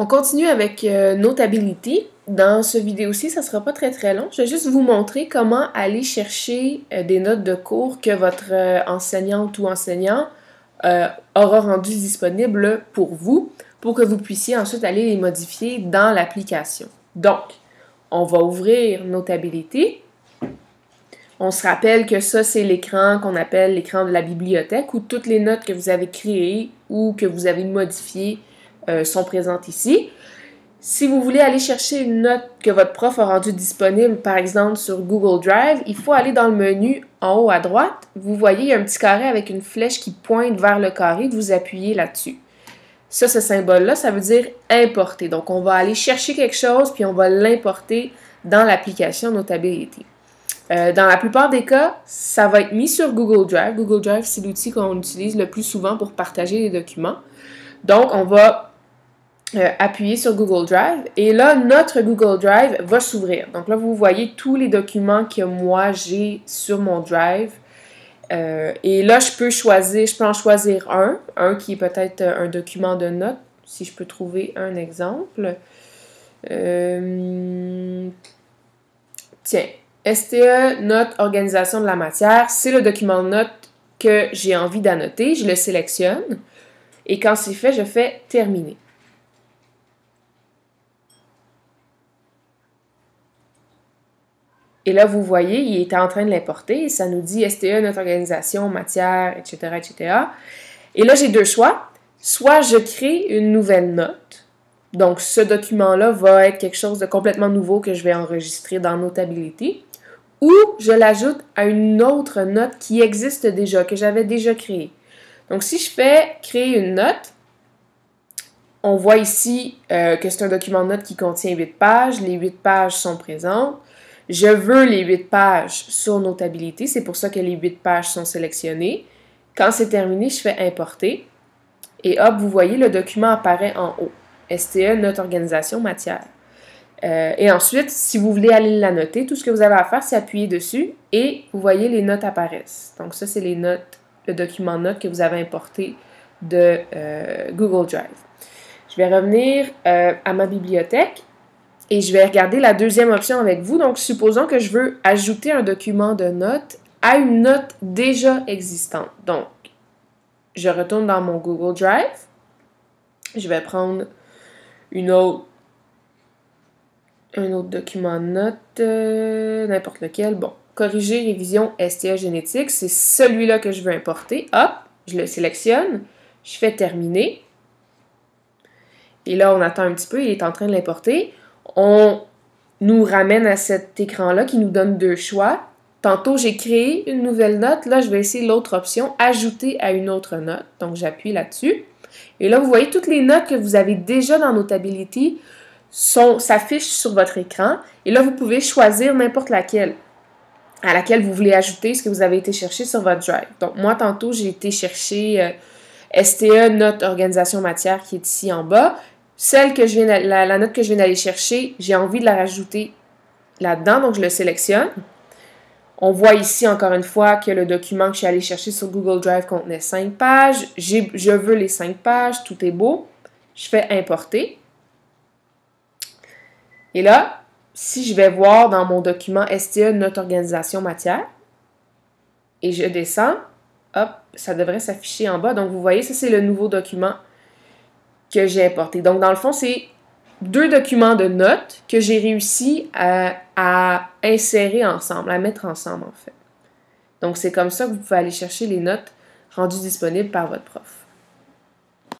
On continue avec Notability. Dans ce vidéo-ci, ça ne sera pas très long. Je vais juste vous montrer comment aller chercher des notes de cours que votre enseignante ou enseignant aura rendues disponibles pour vous, pour que vous puissiez ensuite aller les modifier dans l'application. Donc, on va ouvrir Notability. On se rappelle que ça, c'est l'écran qu'on appelle l'écran de la bibliothèque où toutes les notes que vous avez créées ou que vous avez modifiées sont présentes ici. Si vous voulez aller chercher une note que votre prof a rendue disponible, par exemple sur Google Drive, il faut aller dans le menu en haut à droite. Vous voyez, il y a un petit carré avec une flèche qui pointe vers le carré. Vous appuyez là-dessus. Ça, ce symbole-là, ça veut dire importer. Donc, on va aller chercher quelque chose puis on va l'importer dans l'application Notability. Dans la plupart des cas, ça va être mis sur Google Drive. Google Drive, c'est l'outil qu'on utilise le plus souvent pour partager les documents. Donc, on va appuyer sur Google Drive et là, notre Google Drive va s'ouvrir. Donc là, vous voyez tous les documents que moi, j'ai sur mon Drive. Et là, je peux en choisir un qui est peut-être un document de notes, si je peux trouver un exemple. Tiens, STE, note, organisation de la matière, c'est le document de notes que j'ai envie d'annoter. Je le sélectionne et quand c'est fait, je fais terminer. Et là, vous voyez, il est en train de l'importer. Ça nous dit STE, notre organisation, matière, etc., etc. Et là, j'ai deux choix. Soit je crée une nouvelle note. Donc, ce document-là va être quelque chose de complètement nouveau que je vais enregistrer dans Notability. Ou je l'ajoute à une autre note qui existe déjà, que j'avais déjà créée. Donc, si je fais créer une note, on voit ici que c'est un document de notes qui contient 8 pages. Les 8 pages sont présentes. Je veux les 8 pages sur Notability, c'est pour ça que les 8 pages sont sélectionnées. Quand c'est terminé, je fais importer. Et hop, vous voyez, le document apparaît en haut. STE, note organisation, matière. Et ensuite, si vous voulez aller l'annoter, tout ce que vous avez à faire, c'est appuyer dessus et vous voyez, les notes apparaissent. Donc ça, c'est les notes, le document de notes que vous avez importé de Google Drive. Je vais revenir à ma bibliothèque. Et je vais regarder la deuxième option avec vous. Donc, supposons que je veux ajouter un document de notes à une note déjà existante. Donc, je retourne dans mon Google Drive. Je vais prendre un autre document de notes, n'importe lequel. Bon, corriger, révision, STE génétique. C'est celui-là que je veux importer. Hop, je le sélectionne. Je fais terminer. Et là, on attend un petit peu. Il est en train de l'importer. On nous ramène à cet écran-là qui nous donne deux choix. Tantôt, j'ai créé une nouvelle note. Là, je vais essayer l'autre option, ajouter à une autre note. Donc, j'appuie là-dessus. Et là, vous voyez, toutes les notes que vous avez déjà dans Notability s'affichent sur votre écran. Et là, vous pouvez choisir n'importe laquelle, à laquelle vous voulez ajouter ce que vous avez été chercher sur votre Drive. Donc, moi, tantôt, j'ai été chercher STE, note, organisation, matière, qui est ici en bas. Celle que la note que je viens d'aller chercher, j'ai envie de la rajouter là-dedans, donc je le sélectionne. On voit ici, encore une fois, que le document que je suis allée chercher sur Google Drive contenait 5 pages. Je veux les 5 pages, tout est beau. Je fais importer. Et là, si je vais voir dans mon document STE, note, organisation, matière, et je descends, hop, ça devrait s'afficher en bas. Donc, vous voyez, ça, c'est le nouveau document que j'ai importé. Donc, dans le fond, c'est deux documents de notes que j'ai réussi à insérer ensemble, à mettre ensemble, en fait. Donc, c'est comme ça que vous pouvez aller chercher les notes rendues disponibles par votre prof.